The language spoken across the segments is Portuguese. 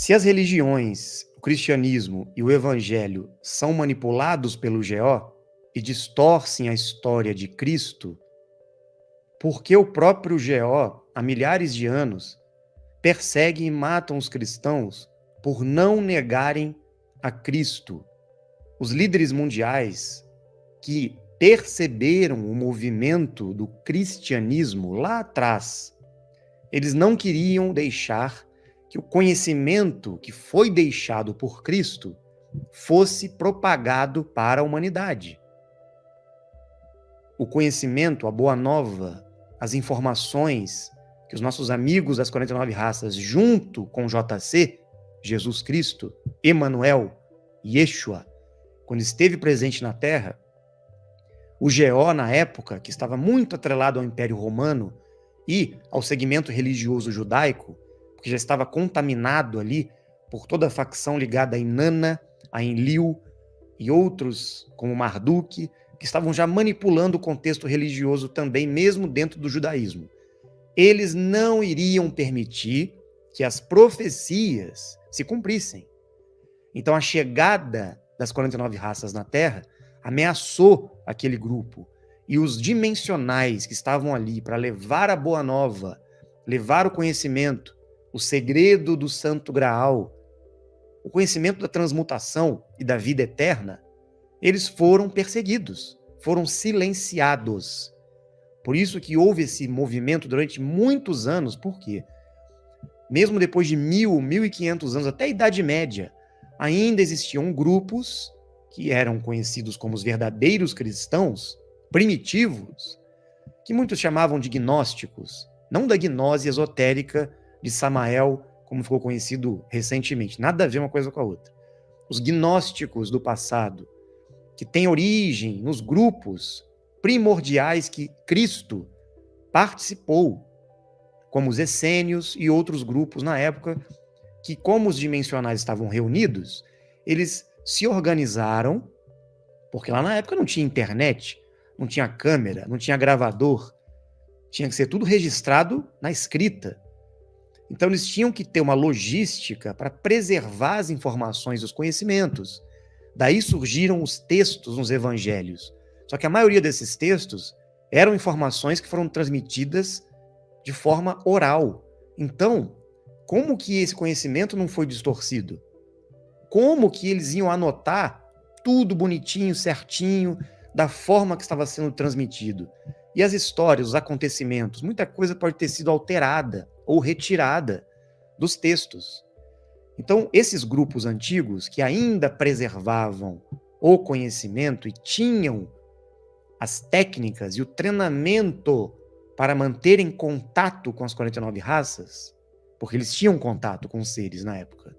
Se as religiões, o cristianismo e o evangelho são manipulados pelo GO e distorcem a história de Cristo, por que o próprio GO, há milhares de anos, persegue e matam os cristãos por não negarem a Cristo? Os líderes mundiais que perceberam o movimento do cristianismo lá atrás, eles não queriam deixar que o conhecimento que foi deixado por Cristo fosse propagado para a humanidade. O conhecimento, a boa nova, as informações que os nossos amigos das 49 raças, junto com JC, Jesus Cristo, Emanuel, Yeshua, quando esteve presente na Terra, o GO, na época, que estava muito atrelado ao Império Romano e ao segmento religioso judaico, porque já estava contaminado ali por toda a facção ligada a Inanna, a Enlil e outros, como Marduk, que estavam já manipulando o contexto religioso também, mesmo dentro do judaísmo. Eles não iriam permitir que as profecias se cumprissem. Então, a chegada das 49 raças na Terra ameaçou aquele grupo. E os dimensionais que estavam ali para levar a boa nova, levar o conhecimento, o segredo do Santo Graal, o conhecimento da transmutação e da vida eterna, eles foram perseguidos, foram silenciados. Por isso que houve esse movimento durante muitos anos. Por quê? Mesmo depois de 1.500 anos, até a Idade Média, ainda existiam grupos que eram conhecidos como os verdadeiros cristãos, primitivos, que muitos chamavam de gnósticos, não da gnose esotérica de Samael, como ficou conhecido recentemente. Nada a ver uma coisa com a outra. Os gnósticos do passado, que têm origem nos grupos primordiais que Cristo participou, como os essênios e outros grupos na época, que, como os dimensionais estavam reunidos, eles se organizaram, porque lá na época não tinha internet, não tinha câmera, não tinha gravador, tinha que ser tudo registrado na escrita. Então eles tinham que ter uma logística para preservar as informações, os conhecimentos. Daí surgiram os textos nos evangelhos. Só que a maioria desses textos eram informações que foram transmitidas de forma oral. Então, como que esse conhecimento não foi distorcido? Como que eles iam anotar tudo bonitinho, certinho, da forma que estava sendo transmitido? E as histórias, os acontecimentos, muita coisa pode ter sido alterada ou retirada dos textos. Então, esses grupos antigos que ainda preservavam o conhecimento e tinham as técnicas e o treinamento para manterem contato com as 49 raças, porque eles tinham contato com os seres na época.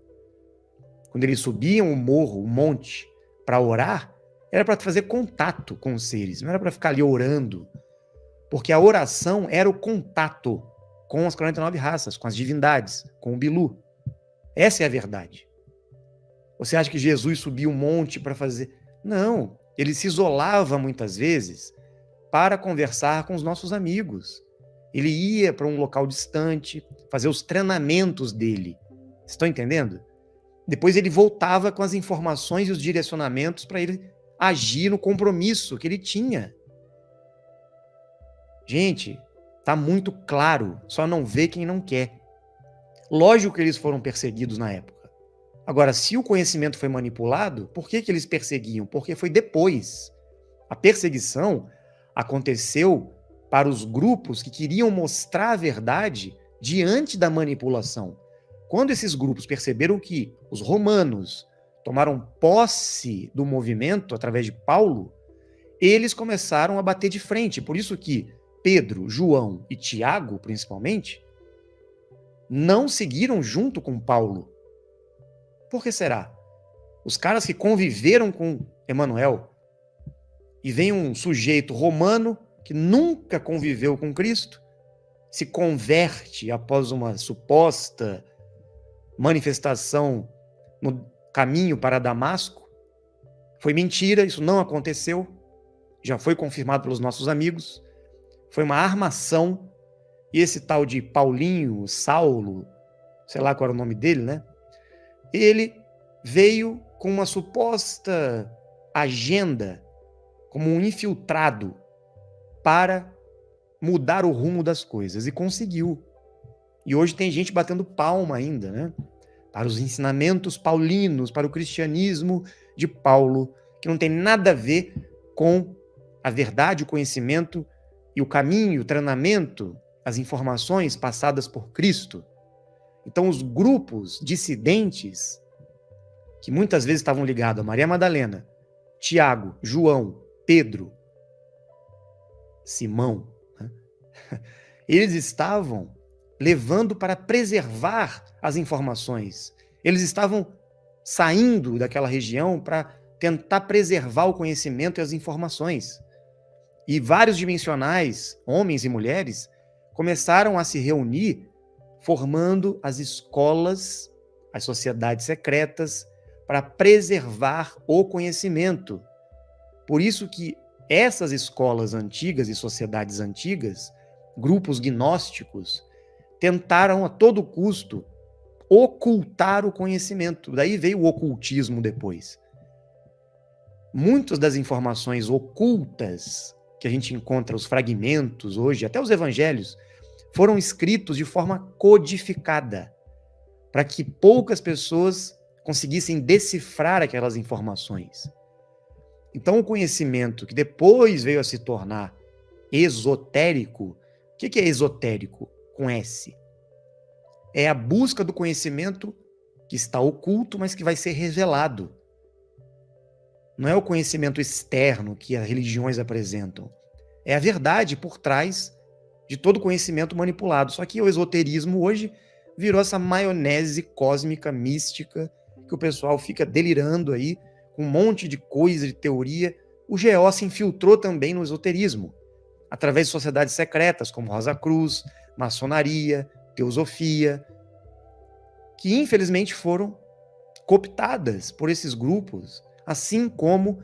Quando eles subiam o morro, o monte, para orar, era para fazer contato com os seres, não era para ficar ali orando. Porque a oração era o contato com as 49 raças, com as divindades, com o Bilu. Essa é a verdade. Você acha que Jesus subiu um monte para fazer... Não, ele se isolava muitas vezes para conversar com os nossos amigos. Ele ia para um local distante, fazer os treinamentos dele. Vocês estão entendendo? Depois ele voltava com as informações e os direcionamentos para ele agir no compromisso que ele tinha. Gente, tá muito claro, só não vê quem não quer. Lógico que eles foram perseguidos na época. Agora, se o conhecimento foi manipulado, por que eles perseguiam? Porque foi depois. A perseguição aconteceu para os grupos que queriam mostrar a verdade diante da manipulação. Quando esses grupos perceberam que os romanos tomaram posse do movimento através de Paulo, eles começaram a bater de frente. Por isso que Pedro, João e Tiago, principalmente, não seguiram junto com Paulo. Por que será? Os caras que conviveram com Emanuel, e vem um sujeito romano que nunca conviveu com Cristo, se converte após uma suposta manifestação no caminho para Damasco. Foi mentira, isso não aconteceu, já foi confirmado pelos nossos amigos, foi uma armação, e esse tal de Paulinho, Saulo, sei lá qual era o nome dele, né? ele veio com uma suposta agenda, como um infiltrado, para mudar o rumo das coisas, e conseguiu. E hoje tem gente batendo palma ainda, né? Para os ensinamentos paulinos, para o cristianismo de Paulo, que não tem nada a ver com a verdade, o conhecimento e o caminho, o treinamento, as informações passadas por Cristo. Então, os grupos dissidentes, que muitas vezes estavam ligados a Maria Madalena, Tiago, João, Pedro, Simão, né? Eles estavam levando para preservar as informações. Eles estavam saindo daquela região para tentar preservar o conhecimento e as informações. E vários dimensionais, homens e mulheres, começaram a se reunir, formando as escolas, as sociedades secretas, para preservar o conhecimento. Por isso que essas escolas antigas e sociedades antigas, grupos gnósticos, tentaram a todo custo ocultar o conhecimento. Daí veio o ocultismo depois. Muitas das informações ocultas que a gente encontra, os fragmentos hoje, até os evangelhos, foram escritos de forma codificada, para que poucas pessoas conseguissem decifrar aquelas informações. Então, o conhecimento que depois veio a se tornar esotérico, o que é esotérico? Com S. É a busca do conhecimento que está oculto, mas que vai ser revelado. Não é o conhecimento externo que as religiões apresentam. É a verdade por trás de todo conhecimento manipulado. Só que o esoterismo hoje virou essa maionese cósmica, mística, que o pessoal fica delirando aí, com um monte de coisa, de teoria. O GO se infiltrou também no esoterismo, através de sociedades secretas, como Rosa Cruz, maçonaria, teosofia, que infelizmente foram cooptadas por esses grupos, assim como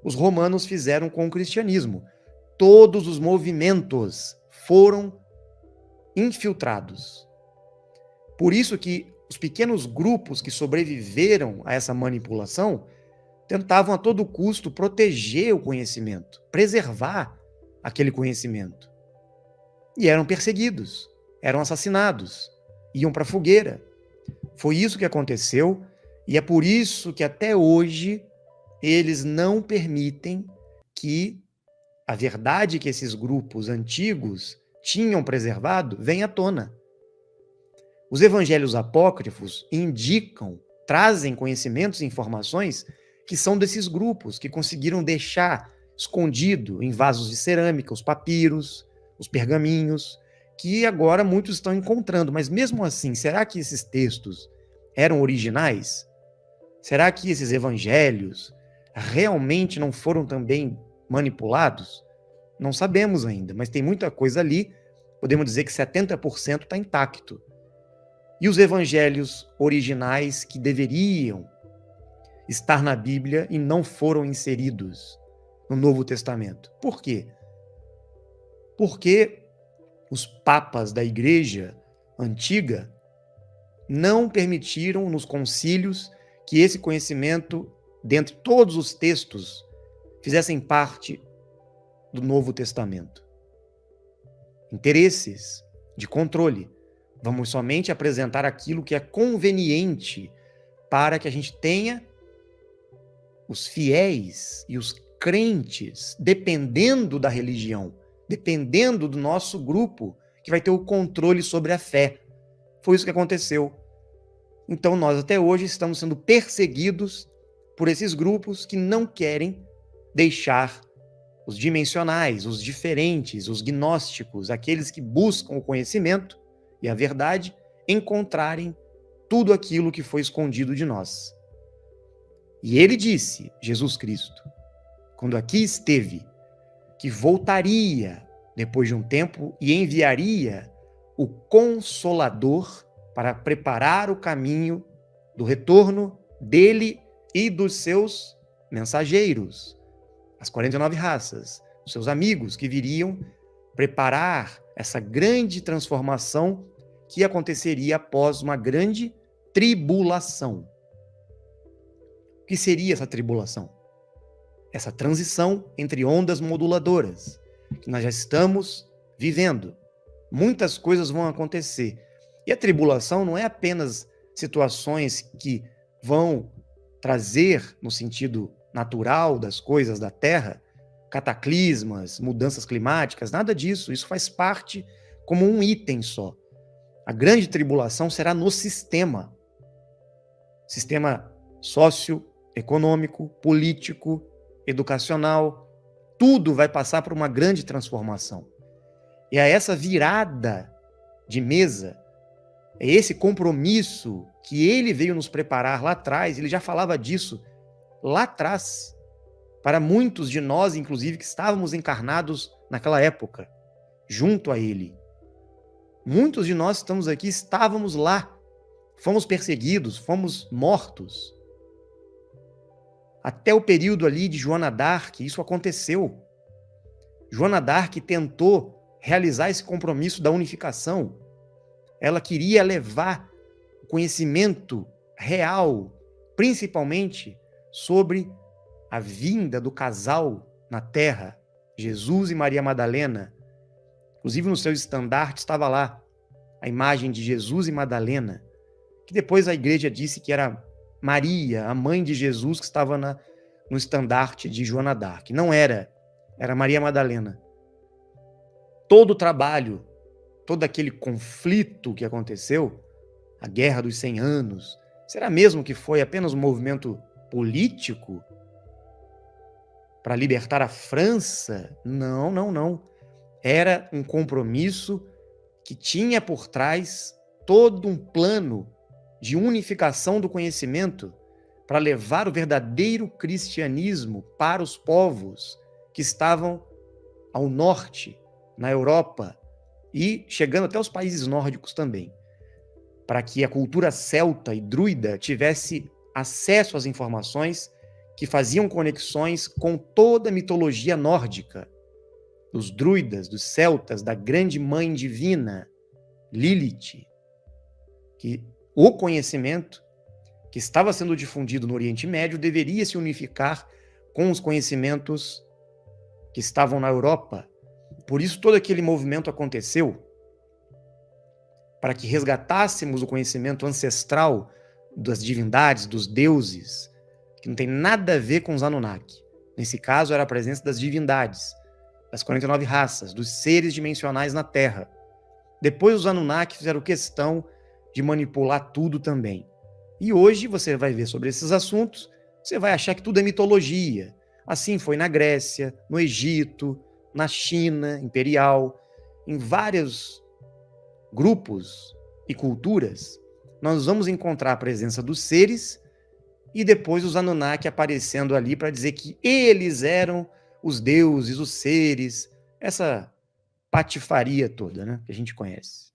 os romanos fizeram com o cristianismo. Todos os movimentos foram infiltrados. Por isso que os pequenos grupos que sobreviveram a essa manipulação tentavam a todo custo proteger o conhecimento, preservar aquele conhecimento. E eram perseguidos, eram assassinados, iam para a fogueira. Foi isso que aconteceu, e é por isso que até hoje eles não permitem que a verdade que esses grupos antigos tinham preservado venha à tona. Os evangelhos apócrifos indicam, trazem conhecimentos e informações que são desses grupos, que conseguiram deixar escondido em vasos de cerâmica os papiros, os pergaminhos, que agora muitos estão encontrando. Mas mesmo assim, será que esses textos eram originais? Será que esses evangelhos realmente não foram também manipulados? Não sabemos ainda, mas tem muita coisa ali. Podemos dizer que 70% está intacto. E os evangelhos originais que deveriam estar na Bíblia e não foram inseridos no Novo Testamento. Por quê? Porque os papas da Igreja Antiga não permitiram nos concílios que esse conhecimento, dentre todos os textos, fizessem parte do Novo Testamento. Interesses de controle. Vamos somente apresentar aquilo que é conveniente para que a gente tenha os fiéis e os crentes, dependendo da religião, dependendo do nosso grupo, que vai ter o controle sobre a fé. Foi isso que aconteceu. Então nós até hoje estamos sendo perseguidos por esses grupos que não querem deixar os dimensionais, os diferentes, os gnósticos, aqueles que buscam o conhecimento e a verdade, encontrarem tudo aquilo que foi escondido de nós. E ele disse, Jesus Cristo, quando aqui esteve, que voltaria depois de um tempo e enviaria o Consolador para preparar o caminho do retorno dele e dos seus mensageiros, as 49 raças, os seus amigos que viriam preparar essa grande transformação que aconteceria após uma grande tribulação. que seria essa tribulação? Essa transição entre ondas moduladoras, que nós já estamos vivendo. Muitas coisas vão acontecer. E a tribulação não é apenas situações que vão trazer, no sentido natural das coisas da Terra, cataclismas, mudanças climáticas, nada disso. Isso faz parte como um item só. A grande tribulação será no sistema socioeconômico, político, educacional. Tudo vai passar por uma grande transformação. E a essa virada de mesa, é esse compromisso que ele veio nos preparar lá atrás, ele já falava disso lá atrás, para muitos de nós, inclusive, que estávamos encarnados naquela época, junto a ele. Muitos de nós estamos aqui, estávamos lá, fomos perseguidos, fomos mortos. Até o período ali de Joana d'Arc, isso aconteceu. Joana d'Arc tentou realizar esse compromisso da unificação. Ela queria levar o conhecimento real, principalmente sobre a vinda do casal na Terra, Jesus e Maria Madalena. Inclusive no seu estandarte estava lá a imagem de Jesus e Madalena, que depois a igreja disse que era Maria, a mãe de Jesus, que estava no estandarte de Joana d'Arc. Não era, era Maria Madalena. Todo o trabalho, todo aquele conflito que aconteceu, a Guerra dos 100 Anos, será mesmo que foi apenas um movimento político para libertar a França? Não, não, não. Era um compromisso que tinha por trás todo um plano de unificação do conhecimento para levar o verdadeiro cristianismo para os povos que estavam ao norte, na Europa, e chegando até os países nórdicos também, para que a cultura celta e druida tivesse acesso às informações que faziam conexões com toda a mitologia nórdica, dos druidas, dos celtas, da grande mãe divina, Lilith, que o conhecimento que estava sendo difundido no Oriente Médio deveria se unificar com os conhecimentos que estavam na Europa. Por isso todo aquele movimento aconteceu, para que resgatássemos o conhecimento ancestral das divindades, dos deuses, que não tem nada a ver com os Anunnaki. Nesse caso, era a presença das divindades, das 49 raças, dos seres dimensionais na Terra. Depois, os Anunnaki fizeram questão de manipular tudo também. E hoje, você vai ver sobre esses assuntos, você vai achar que tudo é mitologia. Assim foi na Grécia, no Egito, na China imperial, em vários grupos e culturas, nós vamos encontrar a presença dos seres e depois os Anunnaki aparecendo ali para dizer que eles eram os deuses, os seres, essa patifaria toda, né, que a gente conhece.